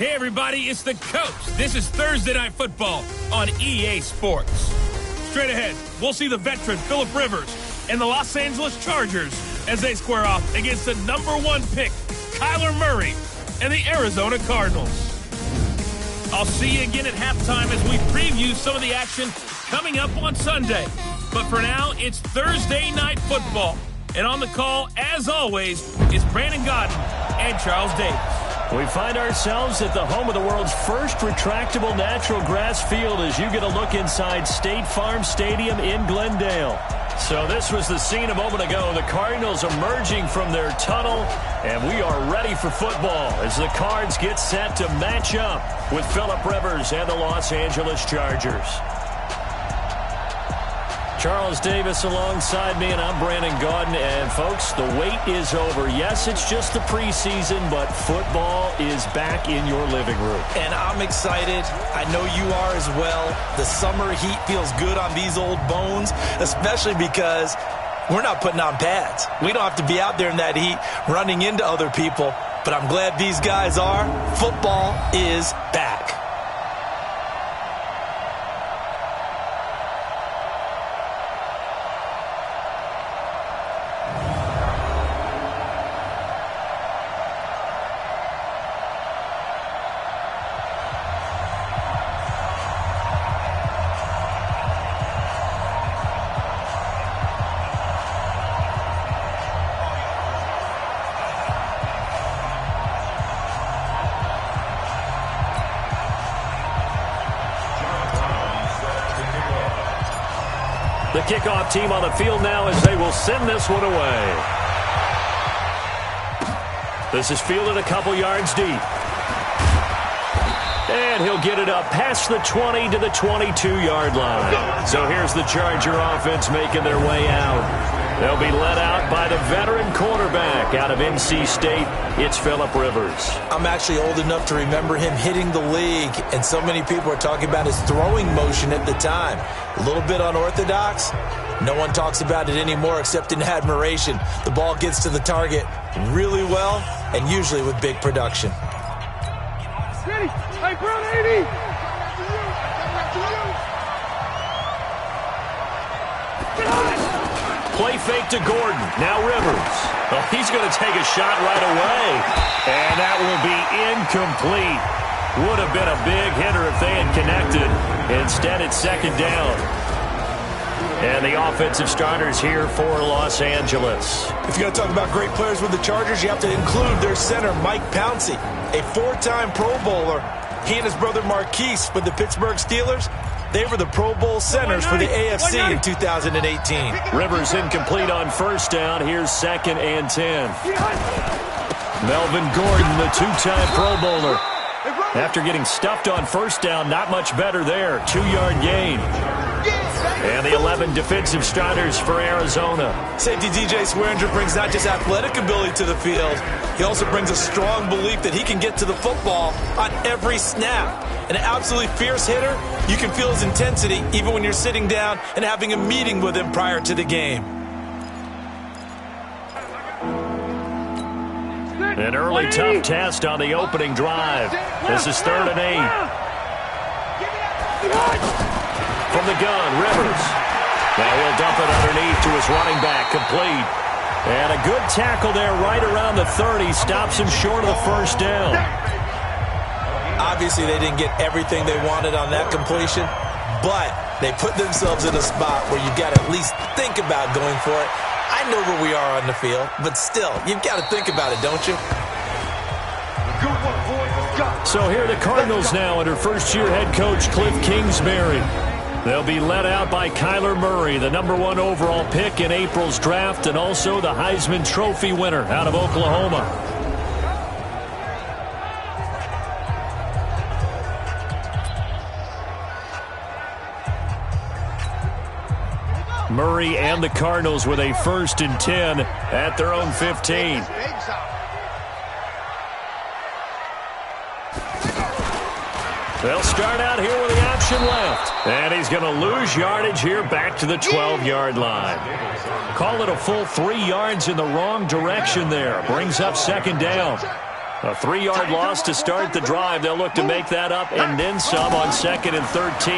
Hey, everybody, it's the Coach. This is Thursday Night Football on EA Sports. Straight ahead, we'll see the veteran Phillip Rivers and the Los Angeles Chargers as they square off against the #1 pick, Kyler Murray, and the Arizona Cardinals. I'll see you again at halftime as we preview some of the action coming up on Sunday. But for now, it's Thursday Night Football. And on the call, as always, is Brandon Godden and Charles Davis. We find ourselves at the home of the world's first retractable natural grass field as you get a look inside State Farm Stadium in Glendale. So this was the scene a moment ago. The Cardinals emerging from their tunnel, and we are ready for football as the Cards get set to match up with Phillip Rivers and the Los Angeles Chargers. Charles Davis alongside me, and I'm Brandon Gaudin. And, folks, the wait is over. Yes, it's just the preseason, but football is back in your living room. And I'm excited. I know you are as well. The summer heat feels good on these old bones, especially because we're not putting on pads. We don't have to be out there in that heat running into other people. But I'm glad these guys are. Football is back. The kickoff team on the field now as they will send this one away. This is fielded a couple yards deep. And he'll get it up past the 20 to the 22-yard line. So here's the Charger offense making their way out. They'll be led out by the veteran quarterback out of NC State. It's Phillip Rivers. I'm actually old enough to remember him hitting the league, and so many people are talking about his throwing motion at the time. A little bit unorthodox. No one talks about it anymore except in admiration. The ball gets to the target really well and usually with big production. Hey, Brown 80! Play fake to Gordon. Now Rivers. Oh, he's going to take a shot right away. And that will be incomplete. Would have been a big hitter if they had connected. Instead, it's second down. And the offensive starters here for Los Angeles. If you're going to talk about great players with the Chargers, you have to include their center, Mike Pouncey, a 4-time Pro Bowler. He and his brother Marquise with the Pittsburgh Steelers, they were the Pro Bowl centers for the AFC in 2018. Rivers incomplete on first down. Here's 2nd and 10. Melvin Gordon, the 2-time Pro Bowler. After getting stuffed on first down, not much better there. 2-yard gain. And the 11 defensive starters for Arizona. Safety DJ Swearinger brings not just athletic ability to the field, he also brings a strong belief that he can get to the football on every snap. An absolutely fierce hitter, you can feel his intensity even when you're sitting down and having a meeting with him prior to the game. An early tough test on the opening drive. This is 3rd and 8. From the gun, Rivers. Now he'll dump it underneath to his running back, complete. And a good tackle there right around the 30. Stops him short of the first down. Obviously, they didn't get everything they wanted on that completion, but they put themselves in a spot where you've got to at least think about going for it. I know where we are on the field, but still, you've got to think about it, don't you? So here are the Cardinals now under first-year head coach Cliff Kingsbury. They'll be led out by Kyler Murray, the #1 overall pick in April's draft, and also the Heisman Trophy winner out of Oklahoma. Murray and the Cardinals with a 1st and 10 at their own 15. They'll start out here with the option left. And he's going to lose yardage here back to the 12-yard line. Call it a full 3 yards in the wrong direction there. Brings up 2nd down. A 3-yard loss to start the drive. They'll look to make that up and then some on 2nd and 13.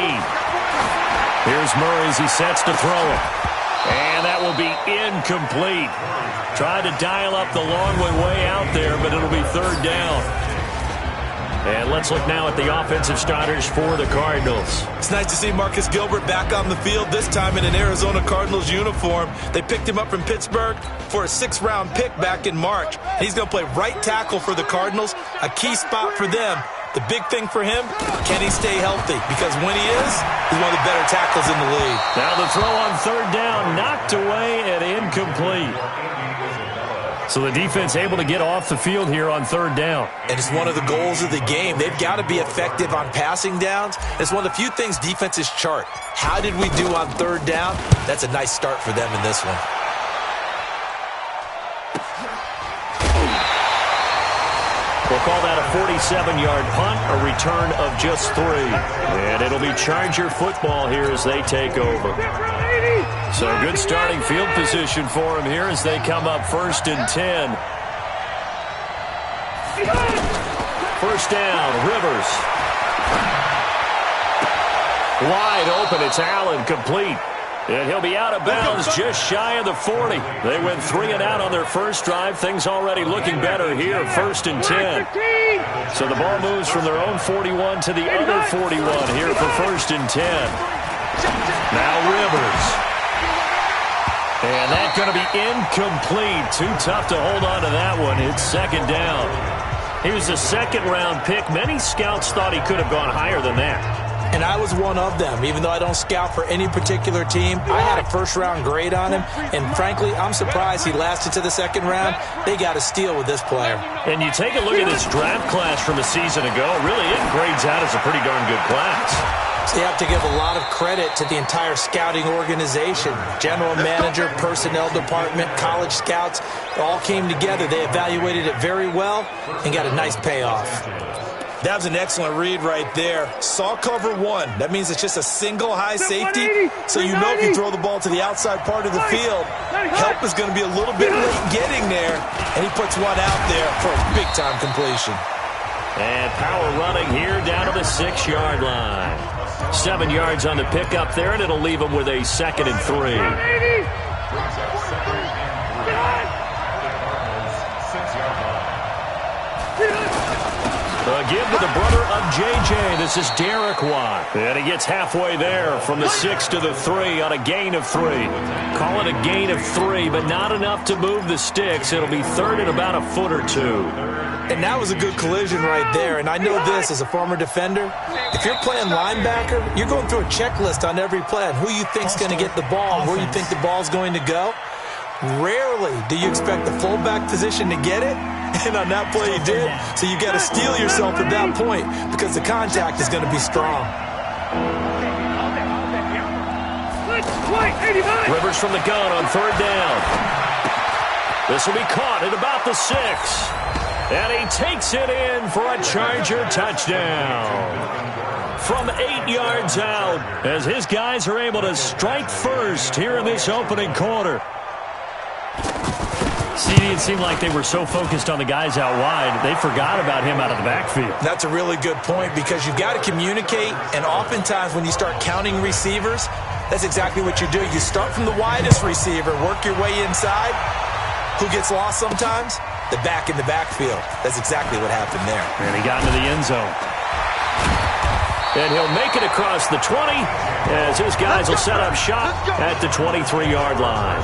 Here's Murray as he sets to throw it. And that will be incomplete. Tried to dial up the long way out there, but it'll be 3rd down. And let's look now at the offensive starters for the Cardinals. It's nice to see Marcus Gilbert back on the field, this time in an Arizona Cardinals uniform. They picked him up from Pittsburgh for a 6th-round pick back in March. He's going to play right tackle for the Cardinals, a key spot for them. The big thing for him, can he stay healthy? Because when he is, he's one of the better tackles in the league. Now the throw on 3rd down, knocked away and incomplete. So the defense able to get off the field here on 3rd down. And it's one of the goals of the game. They've got to be effective on passing downs. It's one of the few things defenses chart. How did we do on 3rd down? That's a nice start for them in this one. We'll call that a 47-yard punt, a return of just 3. And it'll be Charger football here as they take over. So good starting field position for them here as they come up 1st and 10. 1st down, Rivers. Wide open, it's Allen, complete. And he'll be out of bounds just shy of the 40. They went 3 and out on their first drive. Things already looking better here, 1st and 10. So the ball moves from their own 41 to the other 41 here for 1st and 10. Now Rivers. And that's going to be incomplete. Too tough to hold on to that one. It's 2nd down. He was a 2nd-round pick. Many scouts thought he could have gone higher than that. And I was one of them. Even though I don't scout for any particular team, I had a 1st-round grade on him. And frankly, I'm surprised he lasted to the 2nd round. They got a steal with this player. And you take a look at this draft class from a season ago, really it grades out as a pretty darn good class. So you have to give a lot of credit to the entire scouting organization. General manager, personnel department, college scouts, all came together. They evaluated it very well and got a nice payoff. That was an excellent read right there. Saw cover 1. That means it's just a single high safety. So you know if you throw the ball to the outside part of the field, help is going to be a little bit late getting there. And he puts one out there for a big-time completion. And power running here down to the 6-yard line. 7 yards on the pickup there, and it'll leave him with a 2nd and 3. A give to the brother of J.J. This is Derek Watt. And he gets halfway there from the 6 to the 3 on a gain of 3. Call it a gain of 3, but not enough to move the sticks. It'll be 3rd and about a foot or 2. And that was a good collision right there. And I know this as a former defender. If you're playing linebacker, you're going through a checklist on every play on who you think's going to get the ball and where you think the ball's going to go. Rarely do you expect the fullback position to get it. And on that play he did. So you got to steel yourself at that point because the contact is going to be strong. Rivers from the gun on 3rd down. This will be caught at about the 6. And he takes it in for a Charger touchdown. From 8 yards out as his guys are able to strike first here in this opening quarter. CD, it seemed like they were so focused on the guys out wide, they forgot about him out of the backfield. That's a really good point because you've got to communicate, and oftentimes when you start counting receivers, that's exactly what you do. You start from the widest receiver, work your way inside. Who gets lost sometimes? The back in the backfield. That's exactly what happened there. And he got into the end zone. And he'll make it across the 20 as his guys will set up shop at the 23-yard line.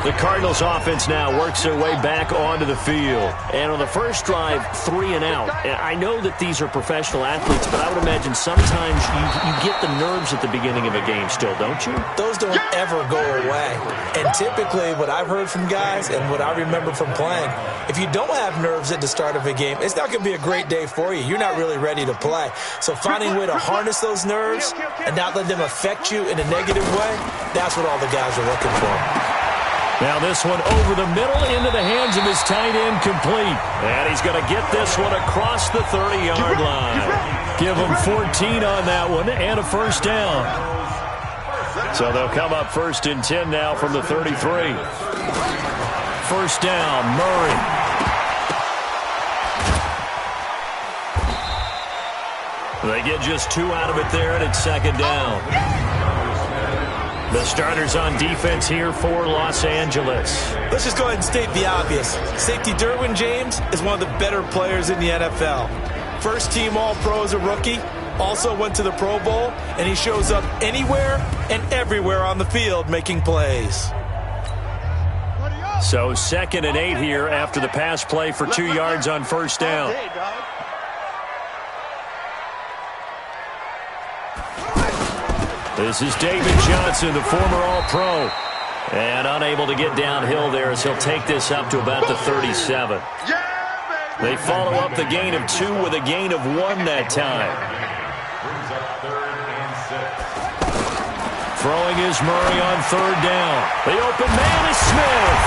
The Cardinals offense now works their way back onto the field. And on the first drive, 3 and out. And I know that these are professional athletes, but I would imagine sometimes you get the nerves at the beginning of a game still, don't you? Those don't ever go away. And typically what I've heard from guys and what I remember from playing, if you don't have nerves at the start of a game, it's not going to be a great day for you. You're not really ready to play. So finding a way to harness those nerves and not let them affect you in a negative way, that's what all the guys are looking for. Now this one over the middle into the hands of his tight end, complete. And he's going to get this one across the 30-yard line. Give him 14 on that one and a first down. So they'll come up 1st and 10 now from the 33. First down, Murray. just 2 out of it there, and it's second down. The starters on defense here for Los Angeles. Let's just go ahead and state the obvious. Safety Derwin James is one of the better players in the NFL. First team All-Pro as a rookie. Also went to the Pro Bowl, and he shows up anywhere and everywhere on the field making plays. So 2nd and 8 here after the pass play for 2 yards on first down. This is David Johnson, the former All-Pro. And unable to get downhill there as he'll take this up to about the 37. They follow up the gain of 2 with a gain of 1 that time. Throwing is Murray on 3rd down. The open man is Smith.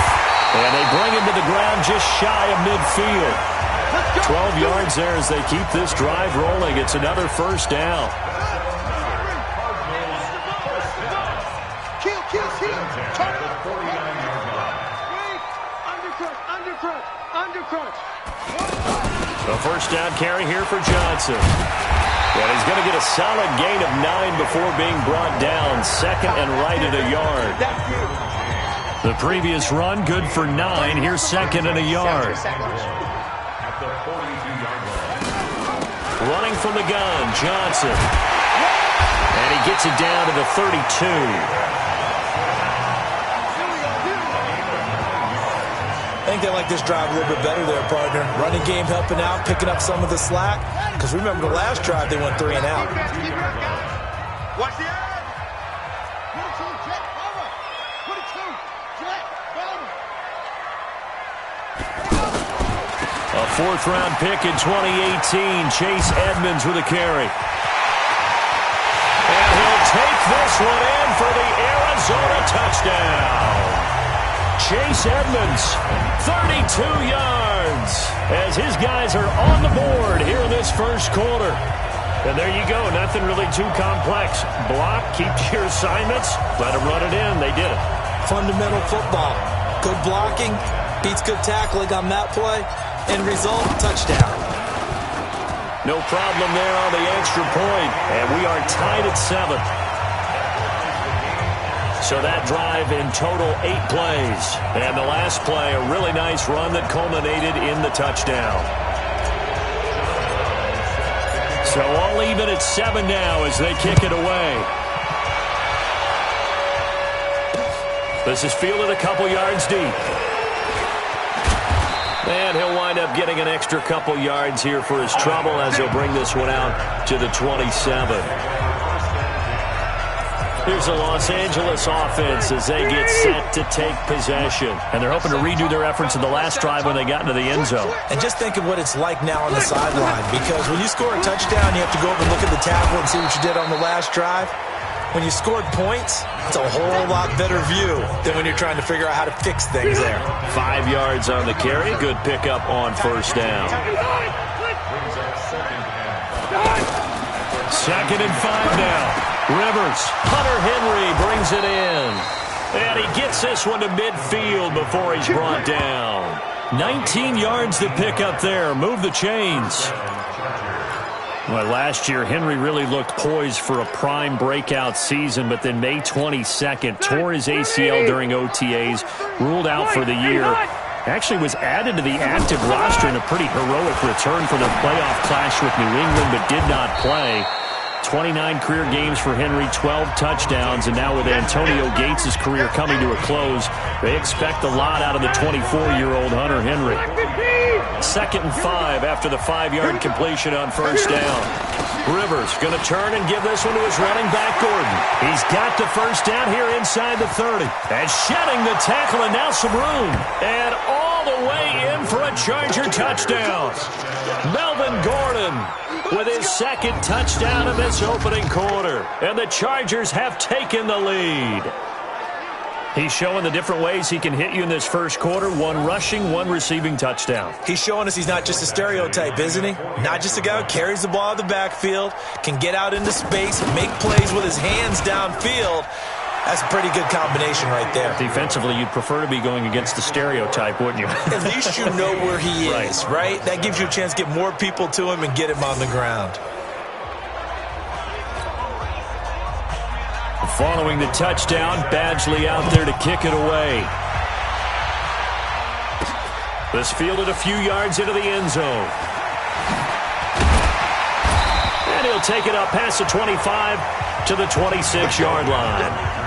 And they bring him to the ground just shy of midfield. 12 yards there as they keep this drive rolling. It's another first down. A first down carry here for Johnson. And he's going to get a solid gain of 9 before being brought down. 2nd and right at a yard. The previous run good for 9. Here's 2nd and a yard. Running from the gun, Johnson. And he gets it down to the 32. I think they like this drive a little bit better there, partner. Running game helping out, picking up some of the slack. Because remember the last drive, they went 3 and out. Watch the eye. A 4th-round pick in 2018. Chase Edmonds with a carry. And he'll take this one in for the Arizona touchdown. Chase Edmonds, 32 yards, as his guys are on the board here in this first quarter. And there you go, nothing really too complex. Block, keep to your assignments, let them run it in. They did it. Fundamental football. Good blocking, beats good tackling on that play, and result, touchdown. No problem there on the extra point, and we are tied at 7. So that drive in total 8 plays. And the last play, a really nice run that culminated in the touchdown. So all even at 7 now as they kick it away. This is fielded a couple yards deep. And he'll wind up getting an extra couple yards here for his trouble as he'll bring this one out to the 27. Here's the Los Angeles offense as they get set to take possession. And they're hoping to redo their efforts in the last drive when they got into the end zone. And just think of what it's like now on the sideline. Because when you score a touchdown, you have to go over and look at the tackle and see what you did on the last drive. When you scored points, it's a whole lot better view than when you're trying to figure out how to fix things there. 5 yards on the carry. Good pickup on first down. 2nd and 5 now. Rivers, Hunter Henry brings it in. And he gets this one to midfield before he's brought down. 19 yards to pick up there. Move the chains. Well, last year, Henry really looked poised for a prime breakout season, but then May 22nd, tore his ACL during OTAs, ruled out for the year. Actually was added to the active roster in a pretty heroic return for their playoff clash with New England, but did not play. 29 career games for Henry, 12 touchdowns, and now with Antonio Gates' career coming to a close, they expect a lot out of the 24-year-old Hunter Henry. 2nd and 5 after the 5-yard completion on first down. Rivers going to turn and give this one to his running back, Gordon. He's got the first down here inside the 30. And shedding the tackle, and now some room. And all the way in for a Charger touchdown. Melvin Gordon with his 2nd touchdown of this opening quarter. And the Chargers have taken the lead. He's showing the different ways he can hit you in this first quarter. 1 rushing, 1 receiving touchdown. He's showing us he's not just a stereotype, isn't he? Not just a guy who carries the ball in the backfield, can get out into space, make plays with his hands downfield. That's a pretty good combination right there. Defensively, you'd prefer to be going against the stereotype, wouldn't you? At least you know where he is, right? That gives you a chance to get more people to him and get him on the ground. Following the touchdown, Badgley out there to kick it away. This fielded a few yards into the end zone. And he'll take it up past the 25 to the 26-yard line.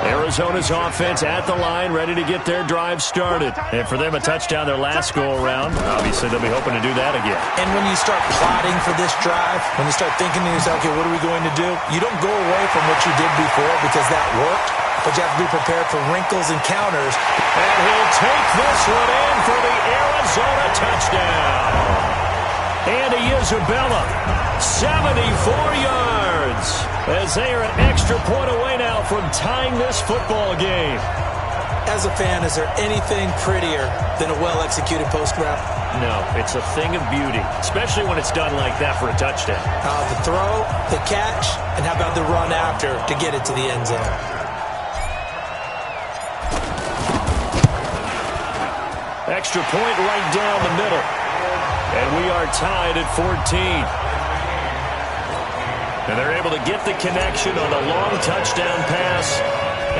Arizona's offense at the line, ready to get their drive started. And for them, a touchdown their last go-around. Obviously, they'll be hoping to do that again. And when you start plotting for this drive, when you start thinking to yourself, okay, what are we going to do? You don't go away from what you did before because that worked, but you have to be prepared for wrinkles and counters. And he'll take this one in for the Arizona touchdown. Andy Isabella, 74 yards, as they are an extra point away now from tying this football game. As a fan, is there anything prettier than a well-executed post route? No, it's a thing of beauty, especially when it's done like that for a touchdown. The throw, the catch, and how about the run after to get it to the end zone? Extra point right down the middle. And we are tied at 14. And they're able to get the connection on a long touchdown pass.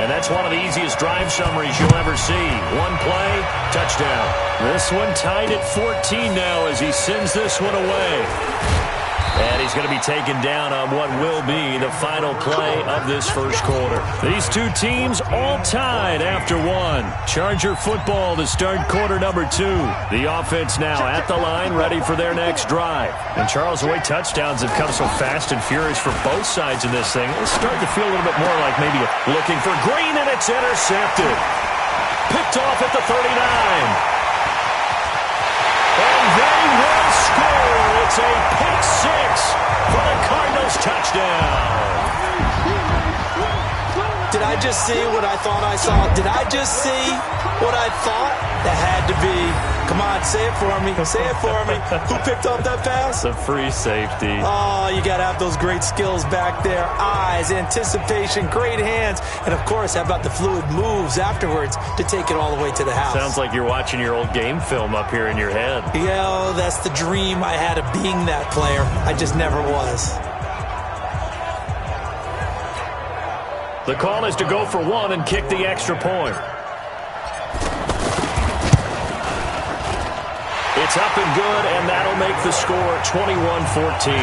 And that's one of the easiest drive summaries you'll ever see. One play, touchdown. This one tied at 14 now as he sends this one away. And he's going to be taken down on what will be the final play of this first quarter. These two teams all tied after one. Charger football to start quarter number 2. The offense now at the line, ready for their next drive. And Charles, the way touchdowns have come so fast and furious for both sides in this thing, it's starting to feel a little bit more like maybe looking for Green, and it's intercepted. Picked off at the 39. And they will score. It's a pick six for the Cardinals touchdown. Did I just see what I thought I saw? Did I just see what I thought? That had to be. Come on, say it for me. Say it for me. Who picked up that pass? A free safety. Oh, you got to have those great skills back there. Eyes, anticipation, great hands. And, of course, how about the fluid moves afterwards to take it all the way to the house? Sounds like you're watching your old game film up here in your head. Yeah, that's the dream I had of being that player. I just never was. The call is to go for one and kick the extra point. It's up and good, and that'll make the score 21-14.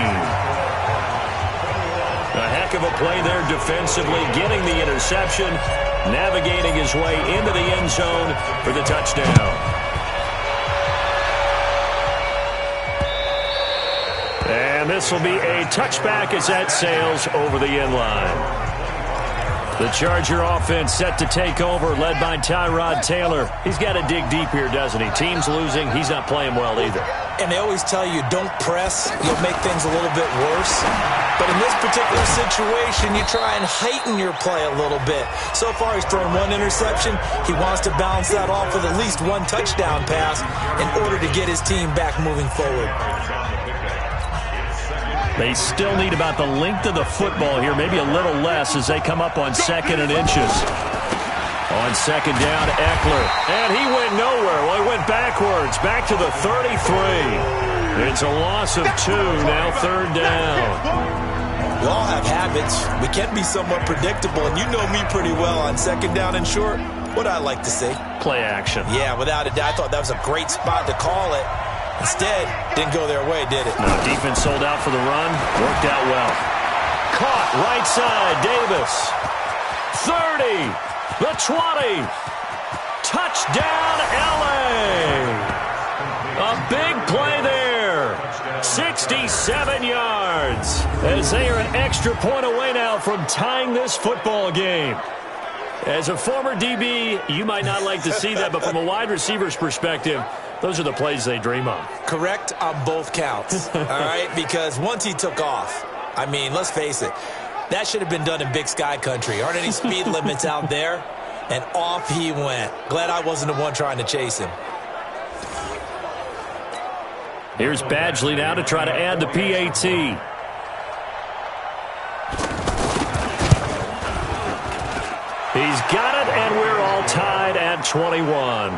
A heck of a play there defensively, getting the interception, navigating his way into the end zone for the touchdown. And this will be a touchback as that sails over the end line. The Charger offense set to take over, led by Tyrod Taylor. He's got to dig deep here, doesn't he? Team's losing. He's not playing well either. And they always tell you, don't press. You'll make things a little bit worse. But in this particular situation, you try and heighten your play a little bit. So far, he's thrown one interception. He wants to balance that off with at least one touchdown pass in order to get his team back moving forward. They still need about the length of the football here, maybe a little less as they come up on 2nd and inches. On 2nd down, Eckler. And he went nowhere. Well, he went backwards, back to the 33. It's a loss of 2, now 3rd down. We all have habits. We can be somewhat predictable, and you know me pretty well on 2nd down and short. What I like to see. Play action. Yeah, without a doubt. I thought that was a great spot to call it. Instead, didn't go their way, did it? No, defense sold out for the run. Worked out well. Caught right side, Davis. 30, the 20. Touchdown, L.A. A big play there. 67 yards. As they are an extra point away now from tying this football game. As a former DB, you might not like to see that, but from a wide receiver's perspective, those are the plays they dream of. Correct on both counts, all right? Because once he took off, I mean, let's face it, that should have been done in Big Sky country. Aren't any speed limits out there? And off he went. Glad I wasn't the one trying to chase him. Here's Badgley now to try to add the PAT. He's got it, and we're all tied at 21.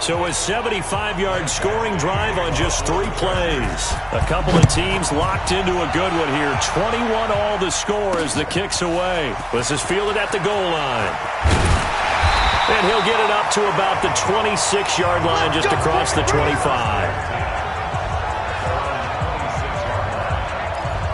So a 75-yard scoring drive on just 3 plays. A couple of teams locked into a good one here. 21 all the score as the kick's away. This is fielded at the goal line. And he'll get it up to about the 26-yard line just across the 25.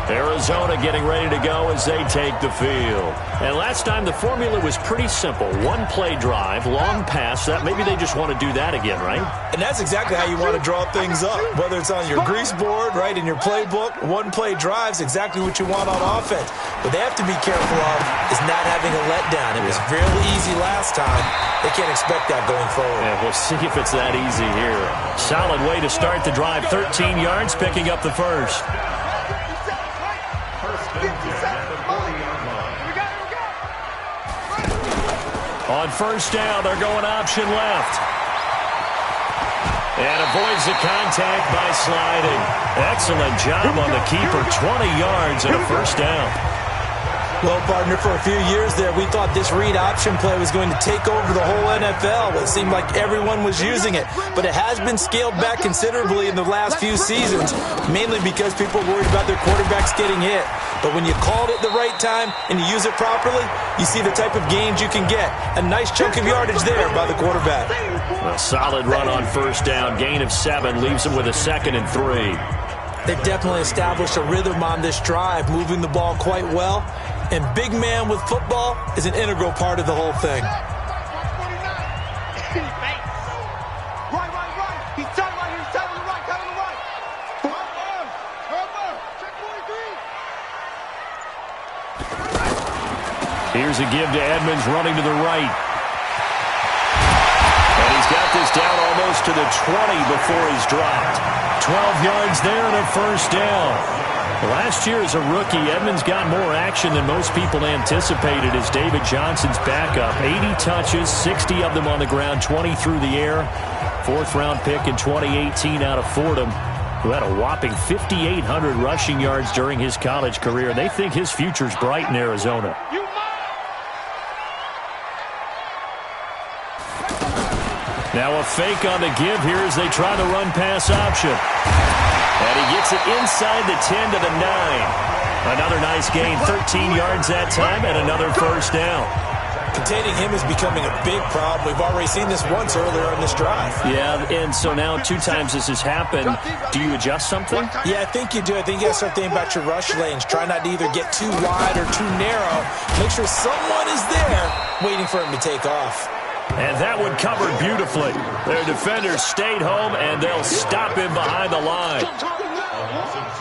Arizona getting ready to go as they take the field. And last time the formula was pretty simple. 1-play drive, long pass. That maybe they just want to do that again, right? And that's exactly how you want to draw things up. Whether it's on your grease board, right, in your playbook, 1-play drive's exactly what you want on offense. What they have to be careful of is not having a letdown. It was fairly easy last time. They can't expect that going forward. Yeah, we'll see if it's that easy here. Solid way to start the drive. 13 yards, picking up the first. On first down, they're going option left. And avoids the contact by sliding. Excellent job on the keeper. 20 yards and a first down. Well, partner, for a few years there, we thought this read option play was going to take over the whole NFL. It seemed like everyone was using it. But it has been scaled back considerably in the last few seasons, mainly because people are worried about their quarterbacks getting hit. But when you called it the right time and you use it properly, you see the type of gains you can get. A nice chunk of yardage there by the quarterback. A solid run on first down. Gain of 7 leaves them with a 2nd and 3. They've definitely established a rhythm on this drive, moving the ball quite well. And big man with football is an integral part of the whole thing. Right. He's turning right here. He's turning to the right. Turning to the right. Check 43. Here's a give to Edmonds running to the right. And he's got this down almost to the 20 before he's dropped. 12 yards there and a first down. Last year as a rookie, Edmonds got more action than most people anticipated as David Johnson's backup. 80 touches, 60 of them on the ground, 20 through the air. 4th-round pick in 2018 out of Fordham, who had a whopping 5,800 rushing yards during his college career. They think his future's bright in Arizona. Now a fake on the give here as they try the run-pass option. And he gets it inside the 10 to the 9. Another nice gain, 13 yards that time, and another first down. Containing him is becoming a big problem. We've already seen this once earlier on this drive. Yeah, and so now 2 times this has happened. Do you adjust something? Yeah, I think you do. I think you got to start thinking about your rush lanes. Try not to either get too wide or too narrow. Make sure someone is there waiting for him to take off. And that one covered beautifully. Their defenders stayed home, and they'll stop him behind the line.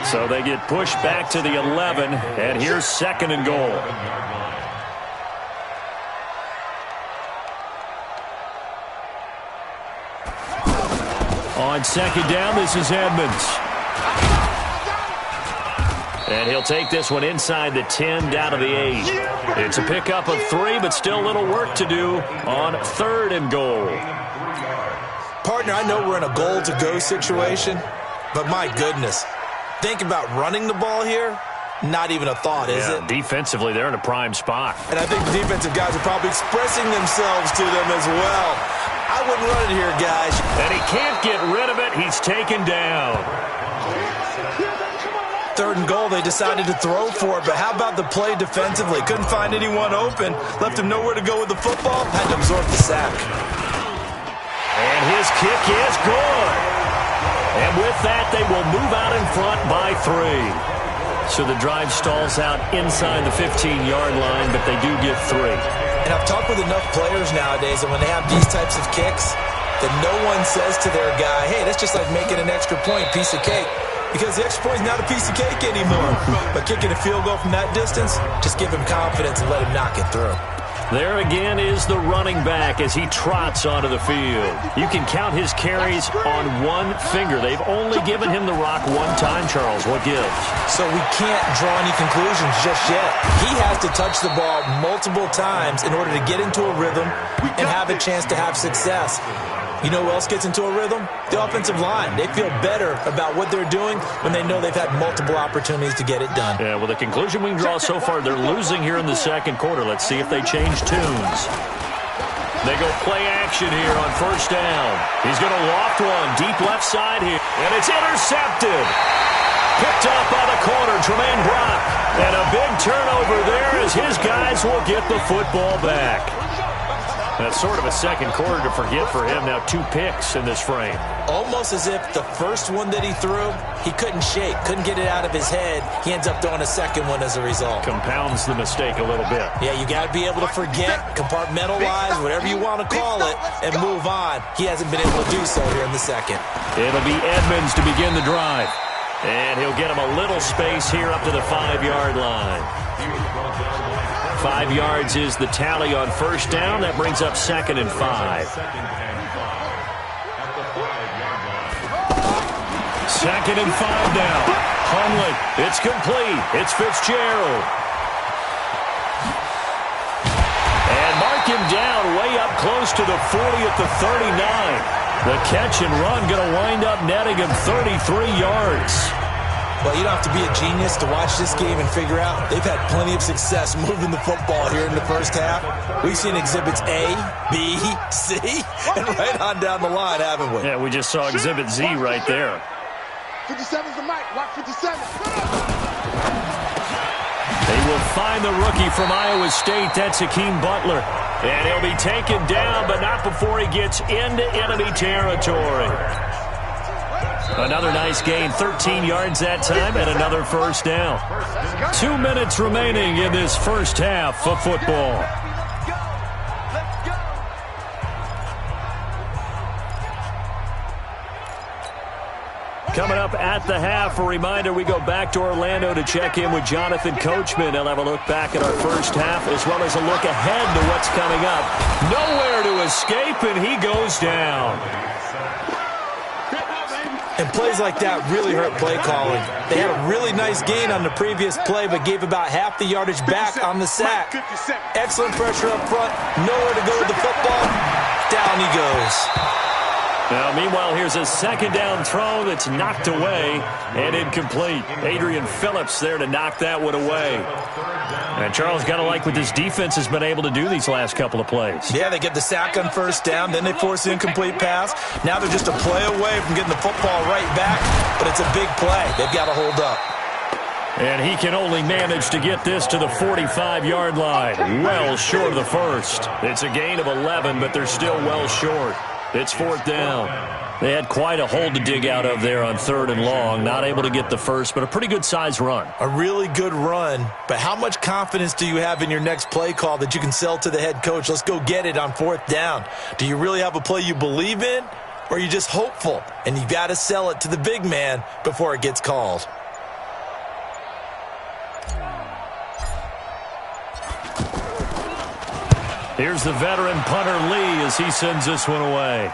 So they get pushed back to the 11, and here's 2nd and goal. On 2nd down, this is Edmonds. And he'll take this one inside the 10, down to the 8. It's a pickup of 3, but still a little work to do on 3rd and goal. Partner, I know we're in a goal-to-go situation, but my goodness. Think about running the ball here. Not even a thought, is it? Defensively, they're in a prime spot. And I think the defensive guys are probably expressing themselves to them as well. I wouldn't run it here, guys. And he can't get rid of it. He's taken down. 3rd and goal, they decided to throw for it, but how about the play defensively? Couldn't find anyone open, left him nowhere to go with the football, had to absorb the sack. And his kick is good. And with that, they will move out in front by 3. So the drive stalls out inside the 15-yard line, but they do get 3. And I've talked with enough players nowadays that when they have these types of kicks, that no one says to their guy, hey, that's just like making an extra point, piece of cake. Because the extra point is not a piece of cake anymore. But kicking a field goal from that distance, just give him confidence and let him knock it through. There again is the running back as he trots onto the field. You can count his carries on one finger. They've only given him the rock 1 time, Charles. What gives? So we can't draw any conclusions just yet. He has to touch the ball multiple times in order to get into a rhythm and have a chance to have success. You know who else gets into a rhythm? The offensive line. They feel better about what they're doing when they know they've had multiple opportunities to get it done. Yeah, well, the conclusion we can draw so far, they're losing here in the 2nd quarter. Let's see if they change tunes. They go play action here on first down. He's going to loft one deep left side here. And it's intercepted. Picked up by the corner, Tremaine Brock. And a big turnover there as his guys will get the football back. That's sort of a second quarter to forget for him. Now 2 picks in this frame. Almost as if the first one that he threw, he couldn't shake, couldn't get it out of his head. He ends up throwing a second one as a result. Compounds the mistake a little bit. Yeah, you got to be able to forget, compartmentalize, whatever you want to call it, and move on. He hasn't been able to do so here in the second. It'll be Edmonds to begin the drive. And he'll get him a little space here up to the 5-yard line. 5 yards is the tally on first down. That brings up 2nd and 5. Second and 5 down. Hundley. It's complete. It's Fitzgerald. And mark him down way up close to the 40 at the 39. The catch and run going to wind up netting him 33 yards. Well, you don't have to be a genius to watch this game and figure out they've had plenty of success moving the football here in the first half. We've seen exhibits A, B, C, and right on down the line, haven't we? Yeah, we just saw exhibit Z right there. 57's the mic. Watch 57. They will find the rookie from Iowa State. That's Hakeem Butler. And he'll be taken down, but not before he gets into enemy territory. Another nice gain, 13 yards that time, and another first down. 2 minutes remaining in this first half of football. Coming up at the half, a reminder, we go back to Orlando to check in with Jonathan Coachman. He'll have a look back at our first half as well as a look ahead to what's coming up. Nowhere to escape, and he goes down. And plays like that really hurt play calling. They had a really nice gain on the previous play, but gave about half the yardage back on the sack. Excellent pressure up front. Nowhere to go with the football. Down he goes. Now, meanwhile, here's a second down throw that's knocked away and incomplete. Adrian Phillips there to knock that one away. And Charles, got to like what this defense has been able to do these last couple of plays. Yeah, they get the sack on first down, then they force the incomplete pass. Now they're just a play away from getting the football right back, but it's a big play. They've got to hold up. And he can only manage to get this to the 45-yard line. Well short of the first. It's a gain of 11, but they're still well short. It's 4th down. They had quite a hole to dig out of there on 3rd and long. Not able to get the first, but a pretty good-sized run. A really good run, but how much confidence do you have in your next play call that you can sell to the head coach? Let's go get it on 4th down. Do you really have a play you believe in, or are you just hopeful? And you got to sell it to the big man before it gets called. Here's the veteran punter Lee as he sends this one away.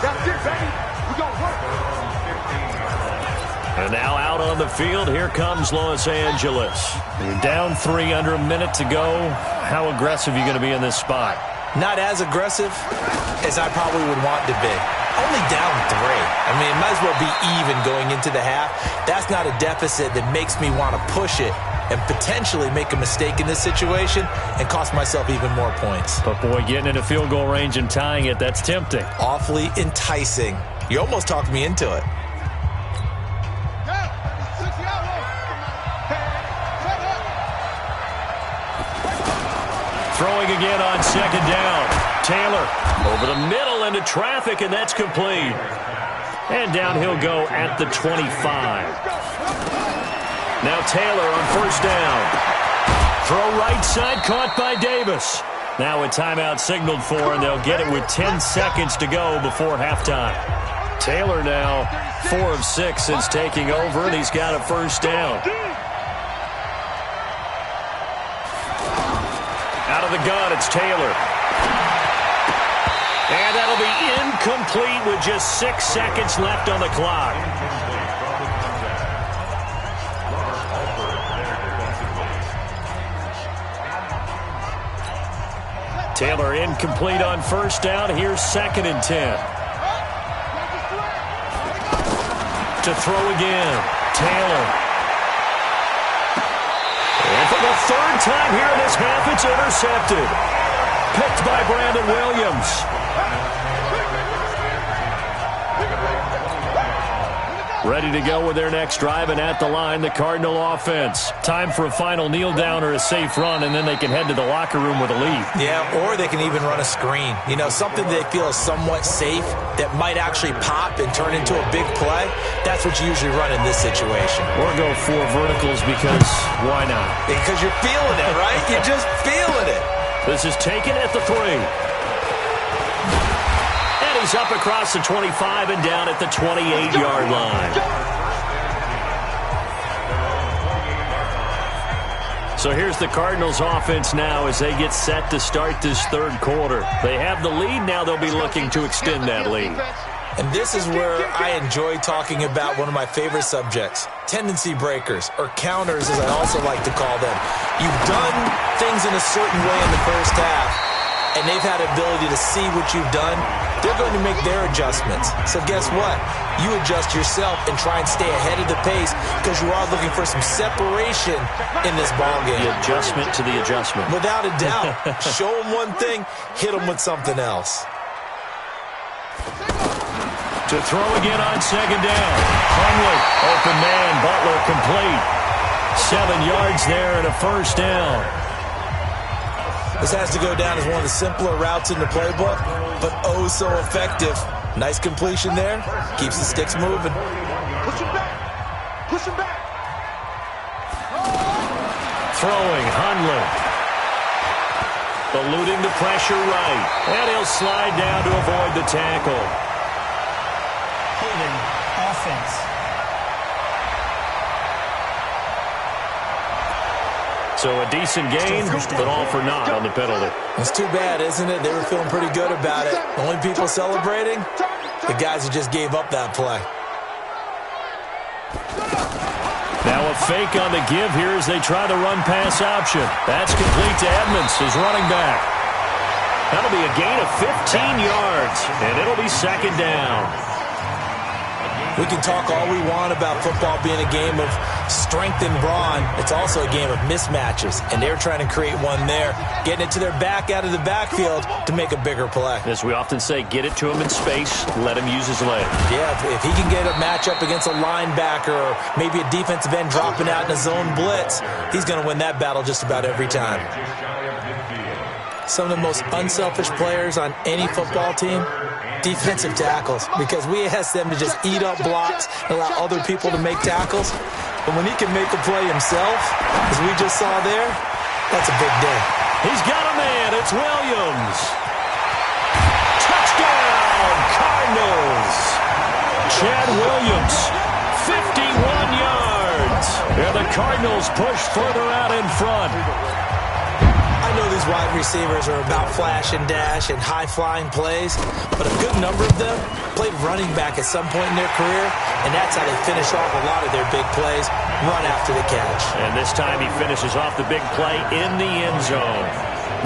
That's it, baby. We gonna work. And now out on the field, here comes Los Angeles. You're down 3 under a minute to go. How aggressive are you going to be in this spot? Not as aggressive as I probably would want to be. Only down 3. I mean, it might as well be even going into the half. That's not a deficit that makes me want to push it and potentially make a mistake in this situation and cost myself even more points. But, boy, getting into field goal range and tying it, that's tempting. Awfully enticing. You almost talked me into it. Throwing again on 2nd down. Taylor over the middle into traffic, and that's complete. And down he'll go at the 25. Now Taylor on 1st down. Throw right side, caught by Davis. Now a timeout signaled for, and they'll get it with 10 seconds to go before halftime. Taylor now 4 of 6 since taking over, and he's got a 1st down. Out of the gun, it's Taylor. And that'll be incomplete with just 6 seconds left on the clock. Taylor incomplete on 1st down. Here's 2nd and 10. To throw again. Taylor. And for the 3rd time here in this half, it's intercepted. Picked by Brandon Williams. Ready to go with their next drive, and at the line, the Cardinal offense. Time for a final kneel down or a safe run, and then they can head to the locker room with a lead. Yeah, or they can even run a screen. You know, something they feel is somewhat safe that might actually pop and turn into a big play. That's what you usually run in this situation. Or go 4 verticals because why not? Because you're feeling it, right? You're just feeling it. This is taken at the 3. He's up across the 25 and down at the 28-yard line. So here's the Cardinals offense now as they get set to start this third quarter. They have the lead. Now they'll be looking to extend that lead. And this is where I enjoy talking about one of my favorite subjects, tendency breakers, or counters as I also like to call them. You've done things in a certain way in the first half, and they've had the ability to see what you've done. They're going to make their adjustments. So guess what? You adjust yourself and try and stay ahead of the pace because you are looking for some separation in this ballgame. The adjustment to the adjustment. Without a doubt. Show them one thing, hit them with something else. To throw again on second down. Hunley, open man, Butler complete. 7 yards there and a first down. This has to go down as one of the simpler routes in the playbook, but oh so effective. Nice completion there. Keeps the sticks moving. Push him back. Push him back. Throwing, Hunley. Eluding the pressure right. And he'll slide down to avoid the tackle. Holding offense. So a decent gain, but all for naught on the penalty. It's too bad, isn't it? They were feeling pretty good about it. The only people celebrating, the guys who just gave up that play. Now a fake on the give here as they try the run-pass option. That's complete to Edmonds, his running back. That'll be a gain of 15 yards, and it'll be second down. We can talk all we want about football being a game of strength and brawn. It's also a game of mismatches, and they're trying to create one there, getting it to their back out of the backfield to make a bigger play. As we often say, get it to him in space, let him use his legs. Yeah, if he can get a matchup against a linebacker or maybe a defensive end dropping out in a zone blitz, he's going to win that battle just about every time. Some of the most unselfish players on any football team, defensive tackles, because we ask them to just eat up blocks and allow other people to make tackles. But when he can make a play himself, as we just saw there, that's a big day. He's got a man. It's Williams. Touchdown, Cardinals. Chad Williams, 51 yards. And the Cardinals push further out in front. I know these wide receivers are about flash and dash and high-flying plays, but a good number of them played running back at some point in their career, and that's how they finish off a lot of their big plays, run after the catch. And this time he finishes off the big play in the end zone.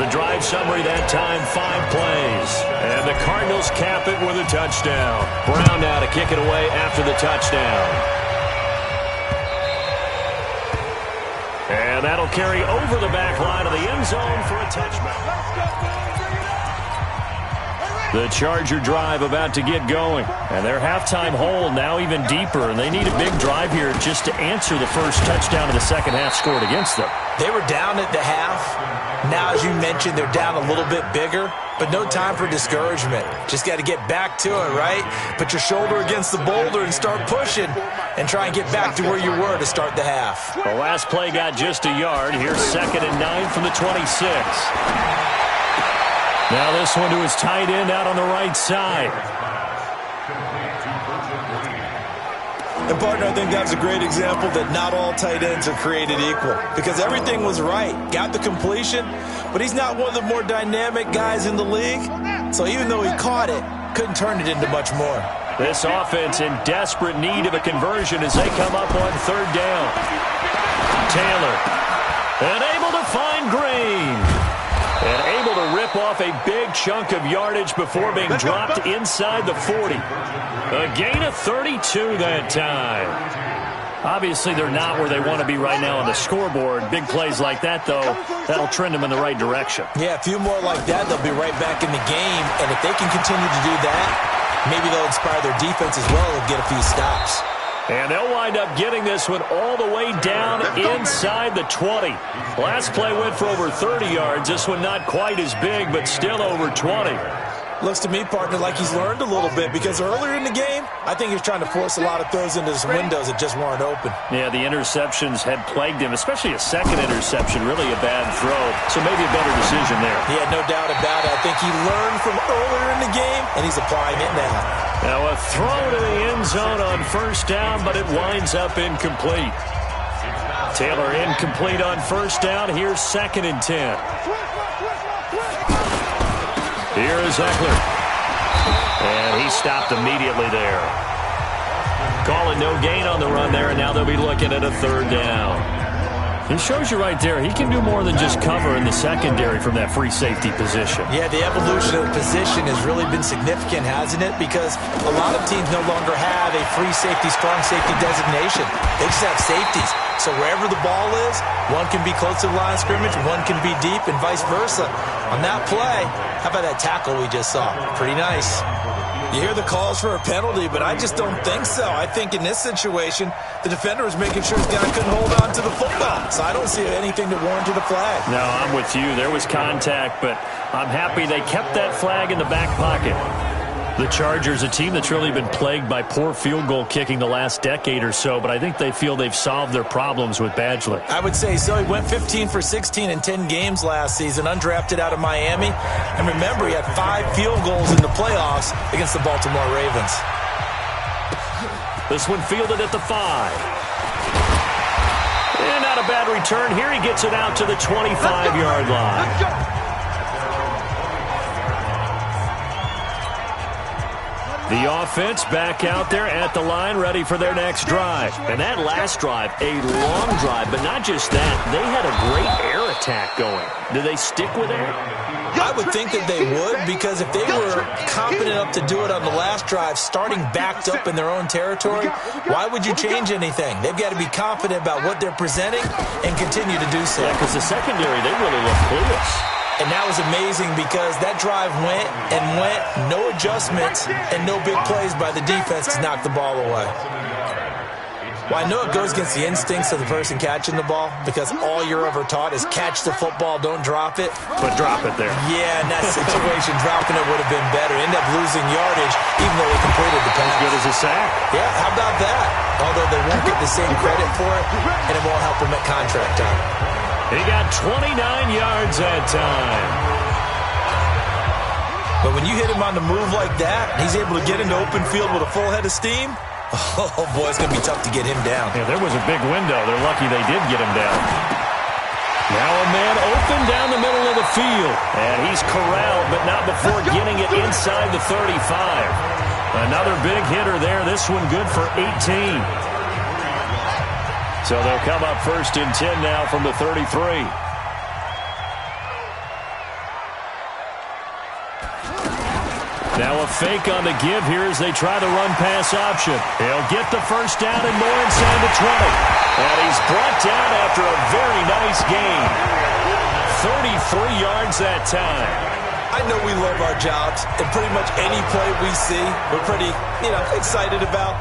The drive summary that time, 5 plays. And the Cardinals cap it with a touchdown. Brown now to kick it away after the touchdown. And that'll carry over the back line of the end zone for a touchback. The Charger drive about to get going. And their halftime hole now even deeper. And they need a big drive here just to answer the first touchdown of the second half scored against them. They were down at the half. Now, as you mentioned, they're down a little bit bigger. But no time for discouragement. Just got to get back to it, right? Put your shoulder against the boulder and start pushing. And try and get back to where you were to start the half. The last play got just a yard. Here's 2nd and 9 from the 26. Now this one to his tight end out on the right side. And, partner, I think that's a great example that not all tight ends are created equal. Because everything was right. Got the completion, but he's not one of the more dynamic guys in the league. So even though he caught it, couldn't turn it into much more. This offense in desperate need of a conversion as they come up on 3rd down. Taylor, and able to find Green. And able to rip off a big chunk of yardage before being dropped inside the 40. A gain of 32 that time. Obviously, they're not where they want to be right now on the scoreboard. Big plays like that, though, that'll trend them in the right direction. Yeah, a few more like that, they'll be right back in the game. And if they can continue to do that, maybe they'll inspire their defense as well and get a few stops. And they'll wind up getting this one all the way down inside the 20. Last play went for over 30 yards. This one not quite as big, but still over 20. Looks to me, partner, like he's learned a little bit because earlier in the game, I think he's trying to force a lot of throws into his windows that just weren't open. Yeah, the interceptions had plagued him, especially a second interception, really a bad throw. So maybe a better decision there. Yeah, no doubt about it. I think he learned from earlier in the game, and he's applying it now. Now a throw to the end zone on first down, but it winds up incomplete. Taylor incomplete on first down. Here's 2nd and 10. Here is Eckler. And he stopped immediately there. Calling no gain on the run there, and now they'll be looking at a 3rd down. He shows you right there, he can do more than just cover in the secondary from that free safety position. Yeah, the evolution of the position has really been significant, hasn't it? Because a lot of teams no longer have a free safety, strong safety designation. They just have safeties. So wherever the ball is, one can be close to the line of scrimmage, one can be deep, and vice versa. On that play, how about that tackle we just saw? Pretty nice. You hear the calls for a penalty, but I just don't think so. I think in this situation, the defender was making sure his guy couldn't hold on to the football. So I don't see anything that warranted a flag. No, I'm with you. There was contact, but I'm happy they kept that flag in the back pocket. The Chargers, a team that's really been plagued by poor field goal kicking the last decade or so, but I think they feel they've solved their problems with Badgley. I would say so. He went 15 for 16 in 10 games last season, undrafted out of Miami. And remember, he had 5 field goals in the playoffs against the Baltimore Ravens. This one fielded at the 5. And not a bad return. Here he gets it out to the 25-yard line. Let's go. The offense back out there at the line, ready for their next drive. And that last drive, a long drive, but not just that. They had a great air attack going. Do they stick with that? I would think that they would, because if they were confident enough to do it on the last drive, starting backed up in their own territory, why would you change anything? They've got to be confident about what they're presenting and continue to do so. Yeah, because the secondary, they really look clueless. And that was amazing because that drive went and went, no adjustments, and no big plays by the defense to knock the ball away. Well, I know it goes against the instincts of the person catching the ball because all you're ever taught is catch the football, don't drop it. But drop it there. Yeah, in that situation, dropping it would have been better. End up losing yardage even though they completed the pass. As good as a sack. Yeah, how about that? Although they won't get the same credit for it, and it won't help them at contract time. He got 29 yards that time. But when you hit him on the move like that, he's able to get into open field with a full head of steam. Oh, boy, it's going to be tough to get him down. Yeah, there was a big window. They're lucky they did get him down. Now a man open down the middle of the field. And he's corralled, but not before getting it inside the 35. Another big hitter there. This one good for 18. So they'll come up 1st and 10 now from the 33. Now a fake on the give here as they try the run-pass option. He'll get the first down and more inside the 20. And he's brought down after a very nice gain. 33 yards that time. I know we love our jobs, and pretty much any play we see, we're pretty, excited about.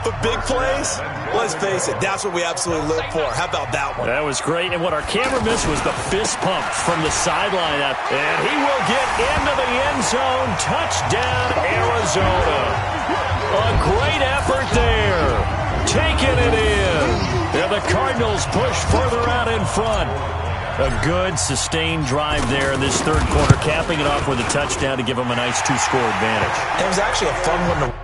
But big plays, let's face it, that's what we absolutely live for. How about that one? That was great, and what our camera missed was the fist pump from the sideline. And he will get into the end zone. Touchdown, Arizona. A great effort there. Taking it in. And the Cardinals push further out in front. A good, sustained drive there in this 3rd quarter, capping it off with a touchdown to give them a nice 2-score advantage. It was actually a fun one to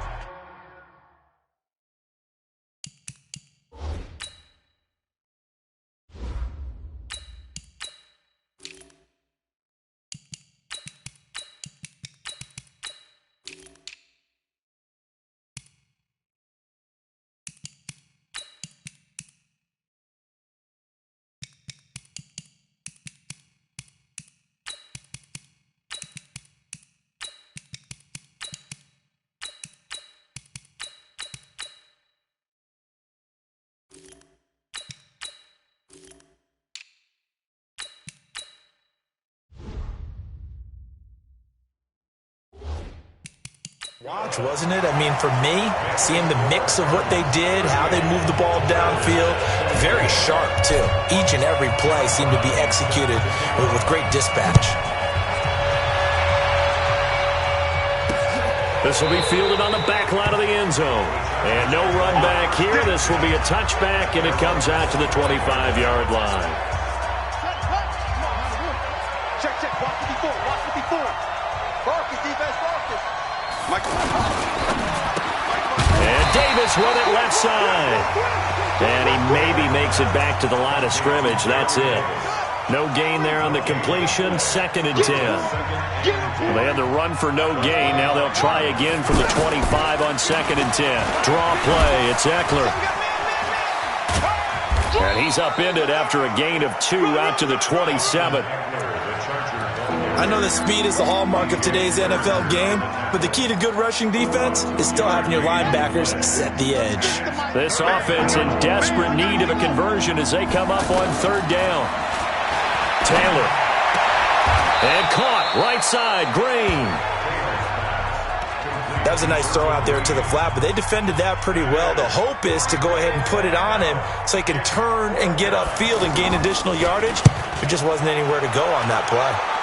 Watch, wasn't it? I mean, for me, seeing the mix of what they did, how they moved the ball downfield, very sharp, too. Each and every play seemed to be executed with great dispatch. This will be fielded on the back line of the end zone. And no run back here. This will be a touchback, and it comes out to the 25-yard line. Check. Watch it before. Marcus, defense, Marcus. And Davis with it left side. And he maybe makes it back to the line of scrimmage. That's it. No gain there on the completion. 2nd and 10. Well, they had the run for no gain. Now they'll try again from the 25 on 2nd and 10. Draw play. It's Eckler. And he's upended after a gain of 2 out to the 27. I know that speed is the hallmark of today's NFL game, but the key to good rushing defense is still having your linebackers set the edge. This offense in desperate need of a conversion as they come up on 3rd down. Taylor. And caught right side, Green. That was a nice throw out there to the flat, but they defended that pretty well. The hope is to go ahead and put it on him so he can turn and get upfield and gain additional yardage. There just wasn't anywhere to go on that play.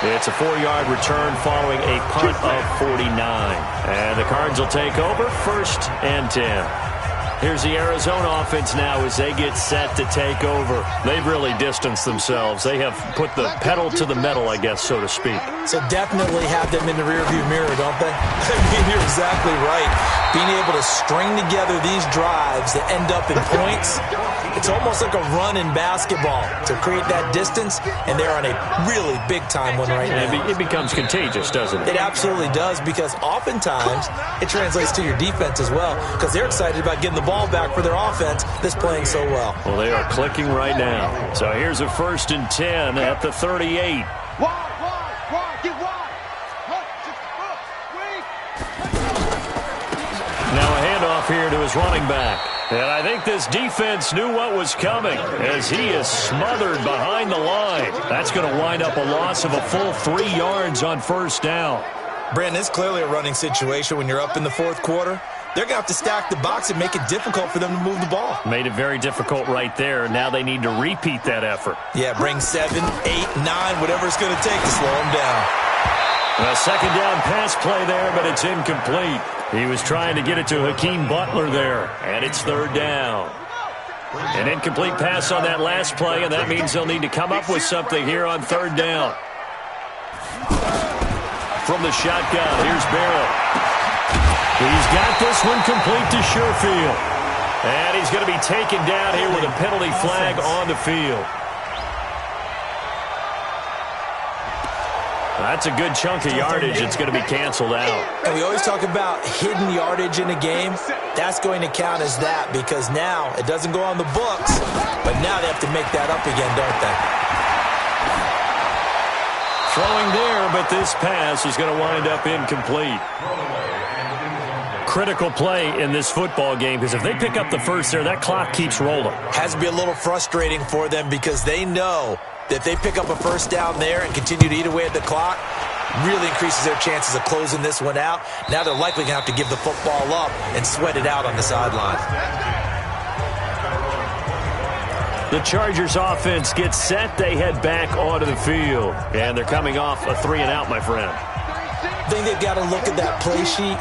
It's a 4-yard return following a punt of 49. And the Cards will take over 1st and 10. Here's the Arizona offense now as they get set to take over. They've really distanced themselves. They have put the pedal to the metal, I guess, so to speak. So definitely have them in the rearview mirror, don't they? I mean, you're exactly right. Being able to string together these drives that end up in points, it's almost like a run in basketball to create that distance, and they're on a really big-time one right now. It becomes contagious, doesn't it? It absolutely does, because oftentimes it translates to your defense as well, because they're excited about getting the ball back for their offense that's playing so well. Well, they are clicking right now. So here's a 1st and 10 at the 38. Wide, get wide. Now a handoff here to his running back. And I think this defense knew what was coming as he is smothered behind the line. That's going to wind up a loss of a full 3 yards on 1st down. Brandon, it's clearly a running situation when you're up in the 4th quarter. They're going to have to stack the box and make it difficult for them to move the ball. Made it very difficult right there. Now they need to repeat that effort. Yeah, bring 7, 8, 9, whatever it's going to take to slow them down. A 2nd down pass play there, but it's incomplete. He was trying to get it to Hakeem Butler there, and it's 3rd down. An incomplete pass on that last play, and that means they'll need to come up with something here on 3rd down. From the shotgun, here's Barrett. He's got this one complete to Sherfield. And he's going to be taken down here with a penalty flag on the field. That's a good chunk of yardage. It's going to be canceled out. And we always talk about hidden yardage in a game. That's going to count as that because now it doesn't go on the books, but now they have to make that up again, don't they? Throwing there, but this pass is going to wind up incomplete. Critical play in this football game because if they pick up the first there, that clock keeps rolling. Has to be a little frustrating for them because they know that if they pick up a first down there and continue to eat away at the clock, really increases their chances of closing this one out. Now they're likely going to have to give the football up and sweat it out on the sideline. The Chargers offense gets set. They head back onto the field. And they're coming off a 3-and-out, my friend. I think they've got to look at that play sheet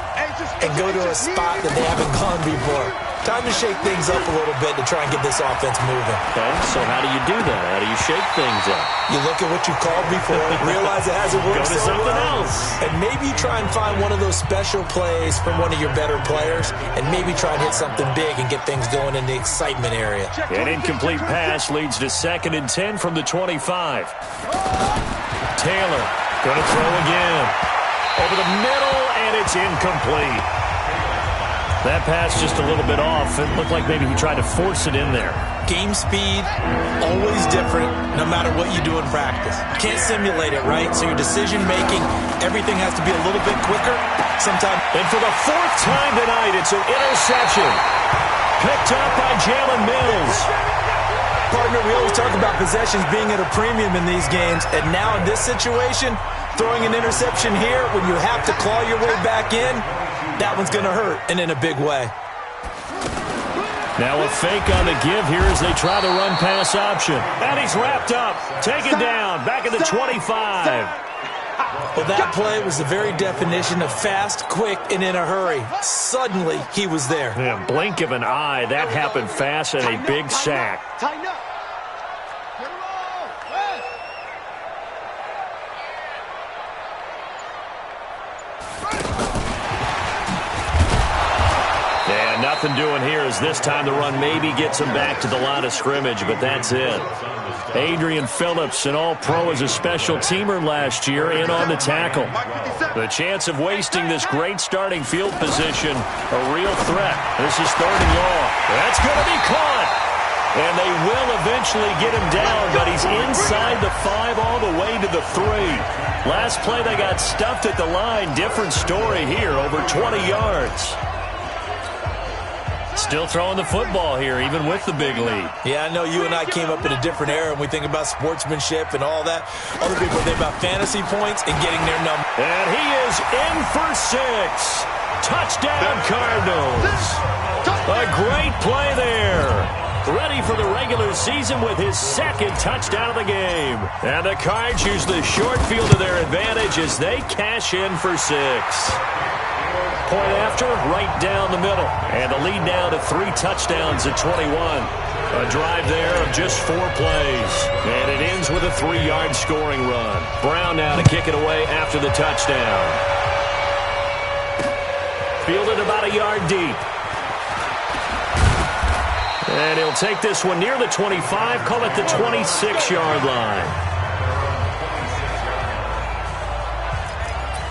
and go to a spot that they haven't gone before. Time to shake things up a little bit to try and get this offense moving. Okay, so how do you do that? How do you shake things up? You look at what you called before, realize it hasn't worked Go to so something well, else. and maybe try and find one of those special plays from one of your better players, and maybe try and hit something big and get things going in the excitement area. An incomplete pass leads to 2nd and 10 from the 25. Taylor going to throw again. Over the middle, and it's incomplete. That pass just a little bit off. It looked like maybe he tried to force it in there. Game speed, always different, no matter what you do in practice. You can't simulate it, right? So your decision-making, everything has to be a little bit quicker. Sometimes. And for the 4th time tonight, it's an interception. Picked up by Jalen Mills. Partner, we always talk about possessions being at a premium in these games, and now in this situation, throwing an interception here when you have to claw your way back in, that one's going to hurt, and in a big way. Now a fake on the give here as they try the run-pass option. And he's wrapped up, taken down, back at the 25. Well, that play was the very definition of fast, quick, and in a hurry. Suddenly, he was there. Yeah, blink of an eye. That happened fast and a big sack. Tighten up. And nothing doing here as this time the run maybe gets him back to the line of scrimmage, but that's it. Adrian Phillips, an all-pro as a special teamer last year, in on the tackle. The chance of wasting this great starting field position, a real threat. This is 3rd and long. That's going to be caught. And they will eventually get him down, but he's inside the 5 all the way to the 3. Last play they got stuffed at the line. Different story here, over 20 yards. Still throwing the football here, even with the big lead. Yeah, I know you and I came up in a different era, and we think about sportsmanship and all that. Other people think about fantasy points and getting their number. And he is in for 6. Touchdown, Cardinals. A great play there. Ready for the regular season with his 2nd touchdown of the game. And the Cards use the short field to their advantage as they cash in for 6. Point after, right down the middle. And the lead now to 3 touchdowns at 21. A drive there of just 4 plays. And it ends with a 3-yard scoring run. Brown now to kick it away after the touchdown. Fielded about a yard deep. And he'll take this one near the 25, call it the 26-yard line.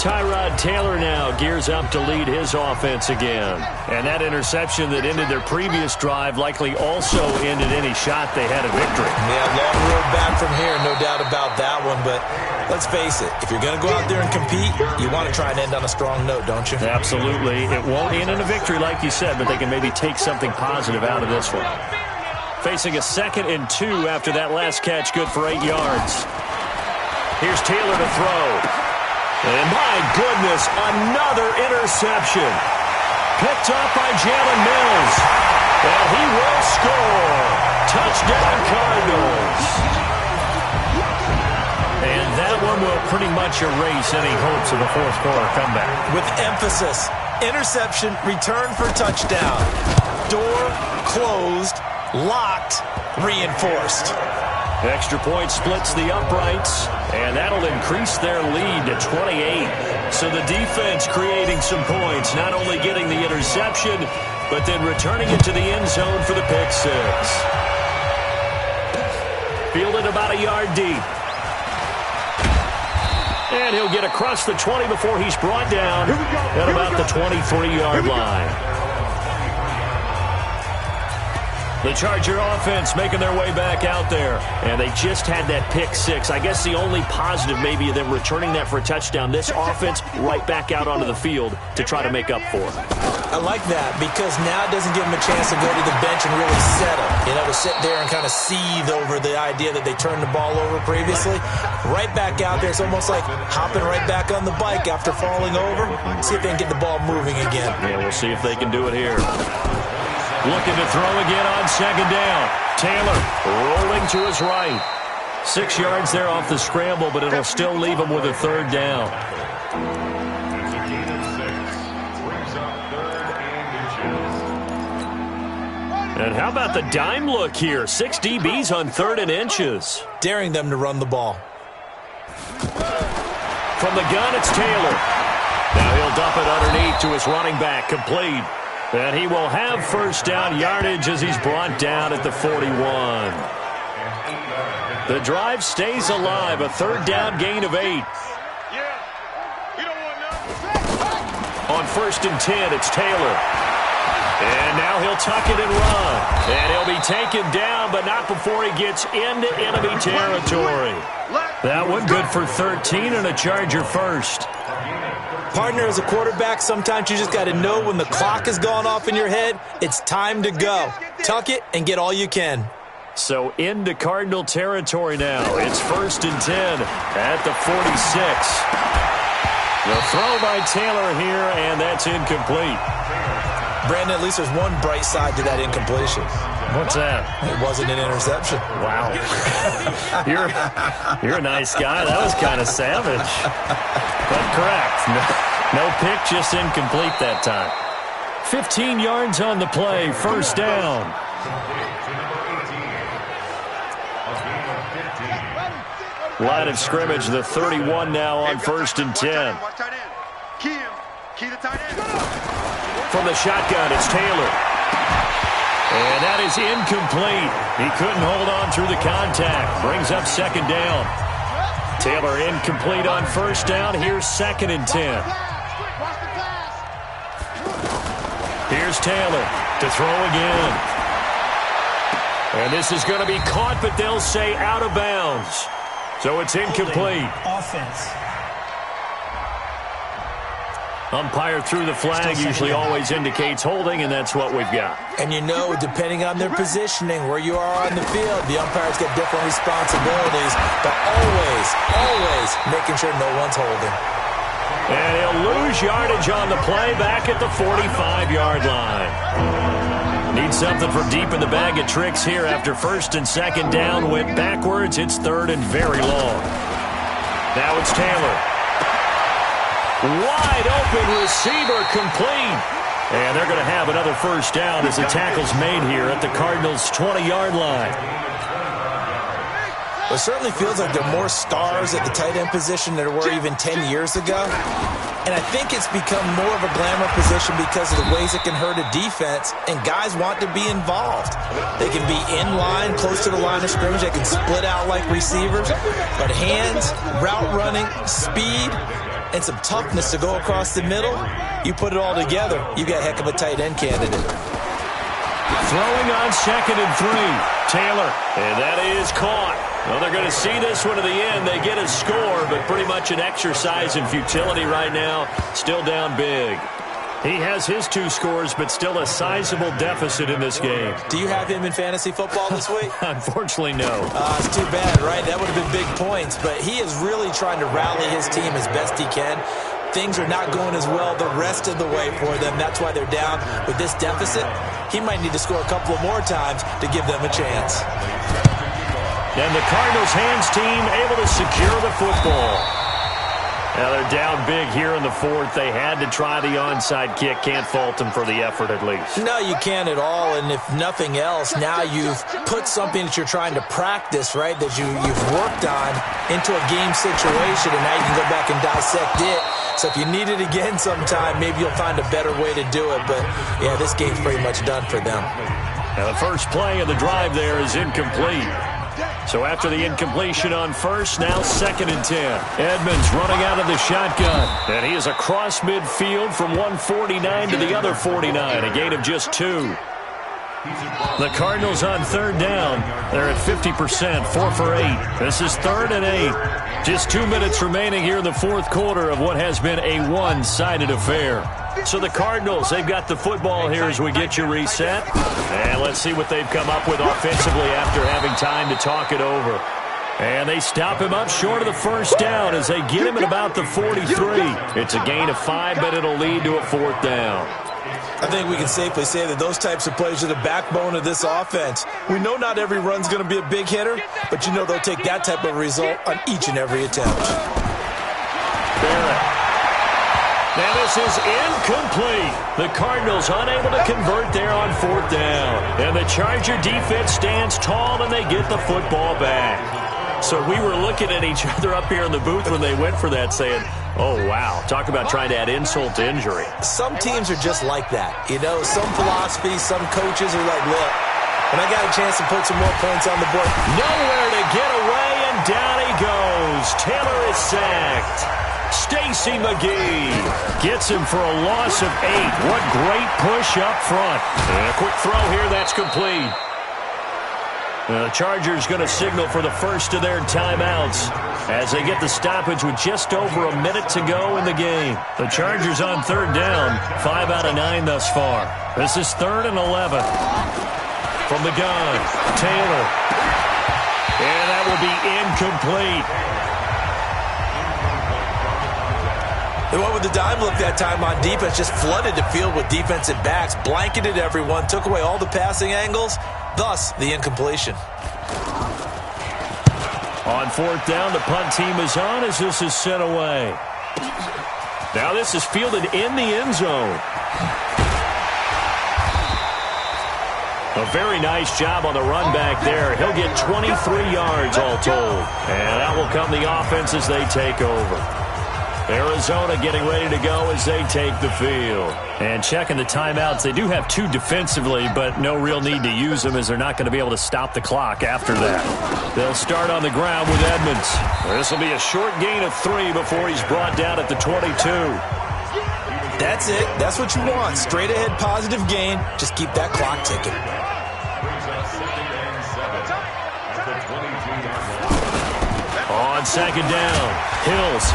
Tyrod Taylor now gears up to lead his offense again. And that interception that ended their previous drive likely also ended any shot they had at victory. Yeah, long road back from here, no doubt about that one. But let's face it, if you're going to go out there and compete, you want to try and end on a strong note, don't you? Absolutely. It won't end in a victory like you said, but they can maybe take something positive out of this one. Facing a 2nd and 2 after that last catch, good for 8 yards. Here's Taylor to throw. And my goodness, another interception. Picked up by Jalen Mills. And he will score. Touchdown, Cardinals. And that one will pretty much erase any hopes of a 4th quarter comeback. With emphasis, interception, return for touchdown. Door closed, locked, reinforced. Extra point splits the uprights, and that'll increase their lead to 28. So the defense creating some points, not only getting the interception, but then returning it to the end zone for the pick 6. Fielded about a yard deep. And he'll get across the 20 before he's brought down at about the 23-yard line. The Charger offense making their way back out there. And they just had that pick 6. I guess the only positive maybe of them returning that for a touchdown. This offense right back out onto the field to try to make up for it. I like that because now it doesn't give them a chance to go to the bench and really settle. You know, to sit there and kind of seethe over the idea that they turned the ball over previously. Right back out there. It's almost like hopping right back on the bike after falling over. See if they can get the ball moving again. Yeah, we'll see if they can do it here. Looking to throw again on 2nd down. Taylor rolling to his right. 6 yards there off the scramble, but it'll still leave him with a 3rd down. And how about the dime look here? 6 DBs on 3rd and inches. Daring them to run the ball. From the gun, it's Taylor. Now he'll dump it underneath to his running back, complete. And he will have 1st down yardage as he's brought down at the 41. The drive stays alive, a 3rd down gain of 8. On 1st and 10, it's Taylor. And now he'll tuck it and run. And he'll be taken down, but not before he gets into enemy territory. That one good for 13 and a Charger 1st. Partner, as a quarterback, sometimes you just got to know when the clock has gone off in your head, it's time to go. Tuck it and get all you can. So into Cardinal territory now. It's 1st and 10 at the 46. The throw by Taylor here, and that's incomplete. Brandon, at least there's one bright side to that incompletion. What's that? It wasn't an interception. Wow. You're a nice guy. That was kind of savage. But correct. No pick, just incomplete that time. 15 yards on the play, 1st down. Line of scrimmage, the 31 now on 1st and 10. From the shotgun, it's Taylor. And that is incomplete. He couldn't hold on through the contact. Brings up 2nd down. Taylor incomplete on 1st down. Here's 2nd and 10. Here's Taylor to throw again. And this is going to be caught, but they'll say out of bounds. So it's incomplete. Offense. Umpire threw the flag, usually always indicates holding, and that's what we've got. And you know, depending on their positioning, where you are on the field, the umpires get different responsibilities, but always making sure no one's holding. And he'll lose yardage on the play back at the 45-yard line. Need something from deep in the bag of tricks here after 1st and 2nd down. Went backwards. It's 3rd and very long. Now it's Taylor. Wide open receiver complete. And they're going to have another 1st down as the tackle's made here at the Cardinals' 20-yard line. It certainly feels like there are more stars at the tight end position than there were even 10 years ago. And I think it's become more of a glamour position because of the ways it can hurt a defense, and guys want to be involved. They can be in line, close to the line of scrimmage. They can split out like receivers. But hands, route running, speed, and some toughness to go across the middle, you put it all together, you got a heck of a tight end candidate. Throwing on 2nd and 3. Taylor, and that is caught. Well, they're going to see this one to the end. They get a score, but pretty much an exercise in futility right now. Still down big. He has his 2 scores, but still a sizable deficit in this game. Do you have him in fantasy football this week? Unfortunately, no. It's too bad, right? That would have been big points, but he is really trying to rally his team as best he can. Things are not going as well the rest of the way for them. That's why they're down with this deficit. He might need to score a couple of more times to give them a chance. And the Cardinals' hands team able to secure the football. Now they're down big here in the 4th. They had to try the onside kick. Can't fault them for the effort at least. No, you can't at all. And if nothing else, now you've put something that you're trying to practice, right, that you've worked on into a game situation, and now you can go back and dissect it. So if you need it again sometime, maybe you'll find a better way to do it. But, yeah, this game's pretty much done for them. Now the first play of the drive there is incomplete. So after the incompletion on 1st, now 2nd and 10. Edmonds running out of the shotgun. And he is across midfield from 149 to the other 49. A gain of just 2. The Cardinals on 3rd down. They're at 50%, 4 for 8. This is 3rd and 8. Just 2 minutes remaining here in the 4th quarter of what has been a one-sided affair. So the Cardinals, they've got the football here as we get you reset. And let's see what they've come up with offensively after having time to talk it over. And they stop him up short of the 1st down as they get him at about the 43. It's a gain of 5, but it'll lead to a 4th down. I think we can safely say that those types of plays are the backbone of this offense. We know not every run's going to be a big hitter, but you know they'll take that type of result on each and every attempt. Barrett. Now this is incomplete. The Cardinals unable to convert there on 4th down. And the Charger defense stands tall and they get the football back. So we were looking at each other up here in the booth when they went for that saying, oh, wow, talk about trying to add insult to injury. Some teams are just like that. You know, some philosophies, some coaches are like, look, when I got a chance to put some more points on the board. Nowhere to get away, and down he goes. Taylor is sacked. Stacy McGee gets him for a loss of 8. What great push up front. And a quick throw here, that's complete. The Chargers going to signal for the first of their timeouts as they get the stoppage with just over a minute to go in the game. The Chargers on 3rd down, 5 out of 9 thus far. This is 3rd and 11. From the gun, Taylor. And that will be incomplete. They went with the dime look that time on defense, just flooded the field with defensive backs, blanketed everyone, took away all the passing angles, thus the incompletion. On fourth down, the punt team is on as this is sent away. Now this is fielded in the end zone. A very nice job on the run back there. He'll get 23 yards all told. And that will come the offense as they take over. Arizona getting ready to go as they take the field. And checking the timeouts. They do have 2 defensively, but no real need to use them as they're not going to be able to stop the clock after that. They'll start on the ground with Edmonds. This will be a short gain of 3 before he's brought down at the 22. That's it. That's what you want. Straight ahead positive gain. Just keep that clock ticking. On second down, Hills.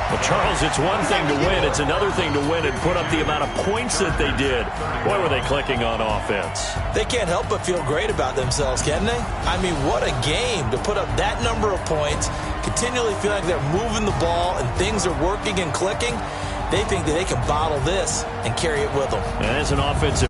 Well, Charles, it's one thing to win. It's another thing to win and put up the amount of points that they did. Boy, were they clicking on offense. They can't help but feel great about themselves, can they? I mean, what a game to put up that number of points, continually feel like they're moving the ball and things are working and clicking. They think that they can bottle this and carry it with them. And as an offensive